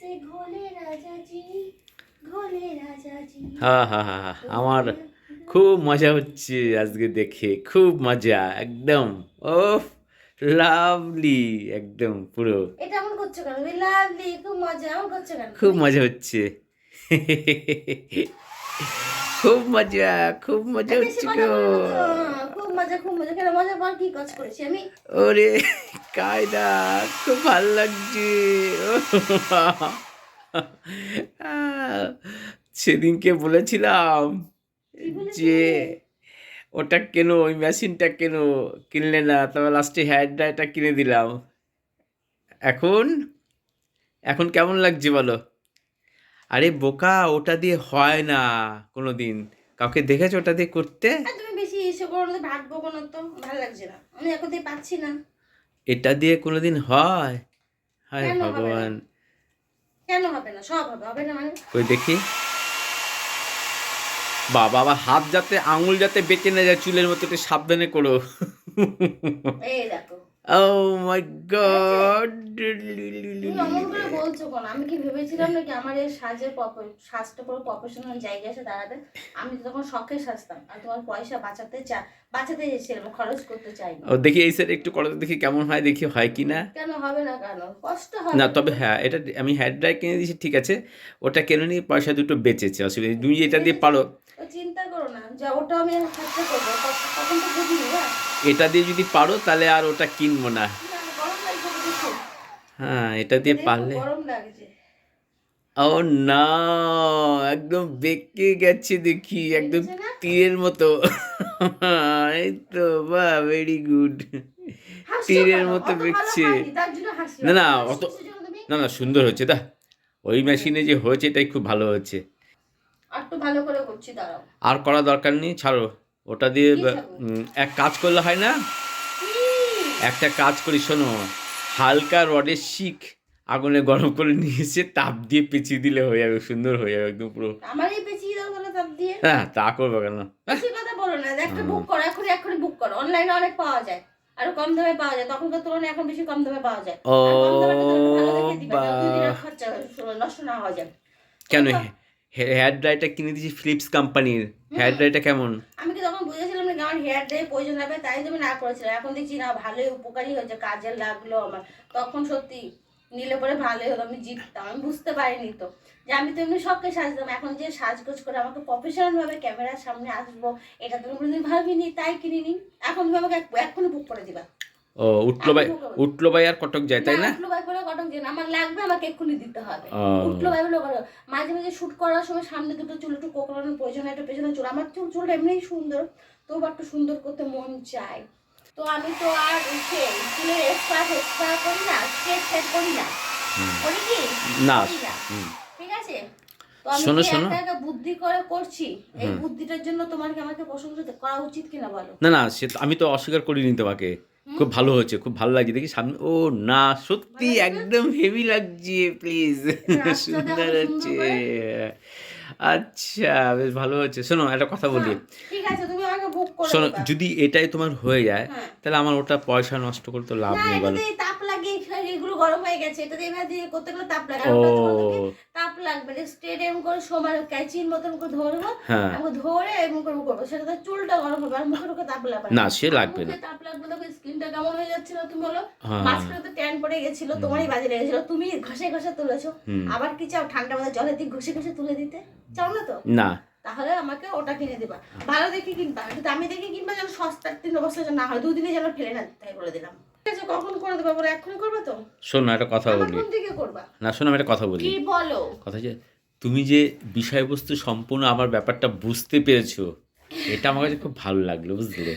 से घोले राजा जी ঘোলে রাজা জি। হ্যাঁ হ্যাঁ হ্যাঁ হ্যাঁ, আমার খুব মজা হচ্ছে আজকে দেখে, খুব মজা একদম। ওফ, লাভলি একদম পুরো, এটা এমন করছো কেন? লাভলি, খুব মজা এমন করছো কেন খুব তুমি? মজা হচ্ছে। খুব মজা, খুব মজা বেশি হচ্ছে কথা গো। বলো না তো। খুব মজা কেন? মজা পর কি কাজ করেছি আমি? ওরে কায়দা, খুব ভাল লাগছে। আহ, সেদিনকে বলেছিলাম কি যে বলেছিলে? ওটা কেন, ওই মেশিনটা কেন, কিনলে না, তবে লাস্টে হেয়ার ড্রায়ারটা কিনে দিলাম। এখন এখন কেমন লাগছে বলো? আরে বোকা, ওটা দিয়ে হয় না কোনোদিন। কাউকে দেখেছো ওটা দিয়ে করতে? আর তুমি বেশি এসে করো না, ভাগবো কোনো তো ভালো লাগছে না, আমি এখন থেকে পাচ্ছি না। এটা দিয়ে কোনোদিন হয়? হায় কেন হবে না? ভগবান। কেন হবে না? সব হবে, হবে না মানে? কই দেখি। বাবা, আবার হাত যাতে, আঙুল যাতে বেঁকে না যায় চুলের মতো, একটু সাবধানে করো। এই দেখো, ও মাই হয়েছে? গড। তুমি অমন করে বলছো কেন? আমি কি ভেবেছিলাম নাকি আমার এই সাজটা পুরো প্রফেশনাল জায়গায় এসে দাঁড়াবে? আমি তো তখন শখে সাজতাম, আর তোমার পয়সা বাঁচাতে এসেছিলাম, খরচ করতে চাইনি। ও দেখি এই সাইড একটু করো তো, দেখি কেমন হয়, দেখি হয় কি না। কেন হবে না? কেন কষ্ট না হবে তবে তো? হ্যাঁ, এটা আমি হেয়ার ড্রায়ার কিনে দিয়েছি ঠিক আছে, ওটা কেন নিয়ে পয়সা দুটো বেঁচেছে, অসুবিধা নেই। তুমি এটা দিয়ে পারো। ও চিন্তা করো না, যা ওটা আমি খরচা করবো, তখন তো বুঝিনি না। এটা দিয়ে যদি পারো তাহলে আর ওটা কিনবো না। না, গরম লাগছে তো দেখো। হ্যাঁ, এটা এটা দিয়ে দেখো পারলে। গরম লাগছে। ও না, একদম বেঁকে গেছে দেখি, একদম দেখেছো না? তীরের মতো। এই তো, বাহ, ভেরি গুড। হাসছো তীরের কেন? মতো অত ভালো বেঁকছে। হয়নি তার জন্য হাসি, না অত না, ভালো অত, শিখছো যখন তুমি। না না, সুন্দর হয়েছে দা। ওই মেশিনে যে হয়েছে এটাই খুব ভালো হয়েছে। আর একটু ভালো করে করছি, দাঁড়াও। আর করা দরকার নেই, ছাড়ো। ওটা দিয়ে কি ছাড়বো? এক কাজ করলে হয় না? কি? একটা কাজ করি শোনো, হালকা রডের শিক আগুনে গরম করে নিয়ে এসে তাপ দিয়ে পেঁচিয়ে দিলে হয়ে যাবে, সুন্দর হয়ে যাবে একদম পুরো। আমারই পেঁচিয়ে দাও তাহলে তাপ দিয়ে। হ্যাঁ, তা করবে কেন? হ্যাঁ, বেশি কথা বলো না, একটা হুম। বুক করো, এখনই এখনই বুক করো, অনলাইনে অনেক পাওয়া যায়। আরো কম দামে পাওয়া যায়, তখনকার তুলনায় এখন বেশি কম দামে পাওয়া যায়। ও আর কম দামেটা তো একটু ভালো দেখে দিবা, বা, যেন 2 দিনের খরচা নষ্ট না হয়ে যায়। কেন? তোমার তো হেয়ার ড্রায়ারটা কিনে দিয়েছি ফিলিপস কোম্পানির। হেয়ার হুম, ড্রায়ারটা কেমন? আমি কি তখন বুঝেছিলাম না আমার হেয়ার ডে প্রয়োজন হবে, তাই তুমি না করেছিলে। এখন দেখছি না, ভালোই উপকারী হয়েছে, কাজে লাগলো আমার। তখন সত্যি নিলে পরে ভালোই হলো, আমি জিততাম। আমি বুঝতে পারিনি তো যে আমি তো এমনি শখে সাজতাম, এখন যে সাজগোজ করে আমাকে প্রফেশনাল ভাবে ক্যামেরার সামনে আসবো, এটা তো আমি কোনোদিন ভাবিনি, তাই কিনিনি। এখন তুমি আমাকে এক্ষুনি বুক করে দিবা। ও, উঠলো এখন ভাই। বুক হবে উঠলো ভাই আর কটক যায় না, তাই না? উঠলো ভাই বলে কটক যে আমার লাগবে, আমাকে এক্ষুনি দিতে হবে। উঠলো ও, ভাই বলে করো। মাঝে মাঝে শুট করার সময় সামনে দুটো চুল একটু কোকড়ানোর প্রয়োজন হয়, একটা পেছনে চুল। আমার চুলটা এমনিই সুন্দর, তবু একটু সুন্দর করতে মন চায়। তো আমি তো আর উঠে চুলের এক্সট্রা করি না, স্ট্রেট সেট করি না। হুম, করি কি? না, করি না। হুম, ঠিক আছে? তো আমি শোনো যে শোনো, একটা একটা বুদ্ধি করে করছি, এই হুম, বুদ্ধিটার জন্য তোমার কি আমাকে প্রশংসা করা উচিত কিনা বলো? না না, সে তো আমি তো অস্বীকার করিনি তোমাকে। হুম, খুব ভালো হয়েছে, খুব ভালো লাগছে দেখি সামনে। ও না, সত্যি ভালো লাগছে না? একদম হেভি লাগছে, প্লিজ। এটা রাস্তা সুন্দর দেখাবো সুন্দর হচ্ছে। করে। আচ্ছা, বেশ ভালো হচ্ছে। শোনো একটা কথা বলি। হ্যাঁ, ঠিক আছে, তুমি আমাকে বুক করে শোনো, দিবা। যদি এটাই তোমার হয়ে যায় হ্যাঁ। তাহলে আমার ওটা পয়সা নষ্ট করে তো লাভ না, নেই বলো। এটাতে তাপ লাগে, এগুলো গরম হয়ে গেছে, এটাতে এভাবে দিয়ে করতে গেলে তাপ লাগে। আর ওটা তোমার থেকে ও তাপ লাগবে না, স্ট্রেট এরকম করে সমান ক্যাচির মতন করে ধরবো, হ্যাঁ, আমাকে ধরে এরকম করে করবো, সেটাতে চুলটা গরম হবে, আর মুখে ঢুকে তাপ লাগবে না। না সে আর লাগবে মুখে না। তাপ লাগবে না, স্কিনটা কেমন হয়ে যাচ্ছিল তুমি বলো? হ্যাঁ, মাঝখানে তো ট্যান পড়ে গেছিল, হুম, তোমারই বাজে লেগেছিল, তুমি ঘষে ঘষে তুলেছো। হুম, আবার কি চাও, ঠান্ডা মাথায় জলের দিক ঘষে ঘষে তুলে দিতে চাও না তো? না তাহলে আমাকে ওটা কিনে দিবা, ভালো দেখে কিনবা, একটু দামি দেখে কিনবা, যেন সস্তার 3 বছর যেন না হয়, 2 দিনে যেন ফেলে না, তাই বলে দিলাম। ঠিক আছে, কখন করে দেবা বলে? এক্ষুনি করবা তো? শোনো একটা কথা আবার বলি। কোন দিকে করবা? না শোনো, আমি একটা কথা বলি। কি বলো? কথা যে, তুমি যে বিষয়বস্তু সম্পূর্ণ আমার ব্যাপারটা বুঝতে পেরেছো, এটা আমার কাছে খুব ভালো লাগলো, বুঝলে?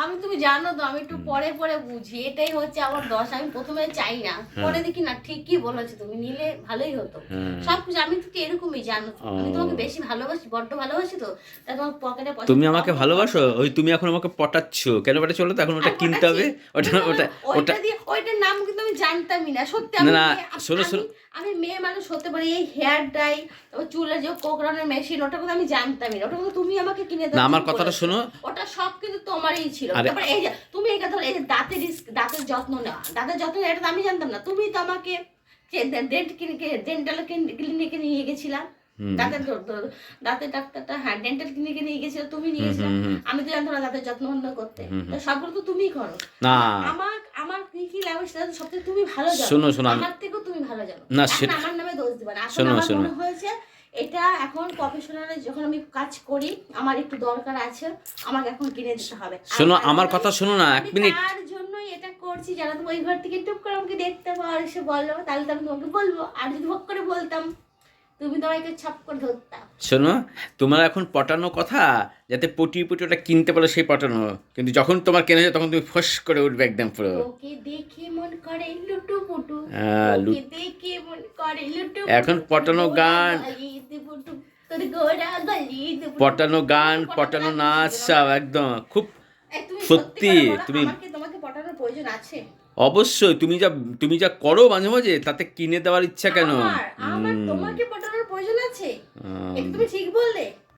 আমি, তুমি জানো তো আমি একটু হুম, পরে পরে বুঝি, এটাই হচ্ছে আমার দোষ। আমি প্রথমে চাই না, হ্যাঁ, পরে দেখি না ঠিকই বলেছো তুমি, নিলে ভালোই হতো। হ্যাঁ, সবকিছু আমি তো এরকমই, জানো তো আমি তোমাকে ও, বেশি ভালোবাসি, বড্ড ভালোবাসি তো, তাই তোমার পকেটে পয়সা তুমি কম আমাকে হোক ভালোবাসো? অর্থ। ওই তুমি এখন আমাকে পটাচ্ছ কেন? বেটা চলো তো, এখন ওটা আমি কিনতে পটাচ্ছি? হবে। ওটা তুমি ওটা ওটা ওইটা দিয়ে, ওইটার নাম কিন্তু আমি জানতামই না সত্যি। না আমি না, মেয়ে, শোনো আমি শোনো, আমি মেয়ে মানুষ হতে পারি, এই হেয়ার ডাই, তারপর চুলের যে কোকড়ানোর মেশিন, ওটা কিন্তু আমি জানতামই না, ওটা কিন্তু তুমি আমাকে কিনে না দেওয়ার আমার জন্য কথাটা বলেছো। শোনো। ওটা সব কিন্তু তোমারই ছিল। আরে তারপর এই যে তুমি এই কথা, এই যে দাঁতের যত্ন নেওয়া, দাঁতের যত্ন নেওয়া, এটা তো আমি জানতাম না, তুমি তো আমাকে ডেন্টাল ক্লিনিকে নিয়ে গেছিলাম, হুম দাঁতের ডাক্তারটা, হ্যাঁ ডেন্টাল ক্লিনিকে নিয়ে গেছিল, তুমি নিয়ে হুম গেছিলাম। হুম হুম আমি তো জানতাম না দাঁতের যত্ন করতে, হুম তো হুম। সবগুলো তো তুমিই করো। না আমার আমার কি কি লাগে সেটা তো সবথেকে তুমি ভালো জানো, শোনো শোনো আমি আমার থেকেও তুমি ভালো জানো। না এখন সেটা আমার নামে দোষ দিবা না, এখন শোনো আমার শোনো মনে হয়েছে এটা এখন প্রফেশনাল যখন আমি কাজ করি, আমার একটু দরকার আছে, আমাকে এখন কিনে দিতে হবে। আর শোনো তার আমার জন্যই কথা শোনো না এক আমি মিনিট। তার জন্যই এটা করছি, যারা তুমি ওই ঘর থেকে টুক করে আমাকে দেখতে পাও আর এসে বলো, তাহলে তো আমি তোমাকে বলবো। আর যদি ভোগ করে বলতাম, তুমি তো আমাকে ছাপ করে ধরতাম। শোনো, তোমার এখন পটানো কথা, যাতে পটিয়ে পটিয়ে ওটা কিনতে পারো সেই পটানো, কিন্তু যখন তোমার কেনা যায় তখন তুমি ফস করে উঠবে একদম পুরো। তোকে দেখে মন করে লুটু পুটু, লুট তোকে দেখে মন করে লুটু এখন পুটু, পটানো গান, তোর গোড়া গলি পটানো গান, পটানো নাচ সব একদম খুব তুমি সত্যি সত্যি। করে বলো, তুমি আমাকে তোমাকে পটানোর প্রয়োজন আছে? অবশ্যই তুমি যা করো মাঝে মাঝে তাতে কিনে দেওয়ার ইচ্ছা কেন? আমার আমার হুম তোমাকে পটানোর প্রয়োজন আছে? এটা হুম। তুমি ঠিক বললে।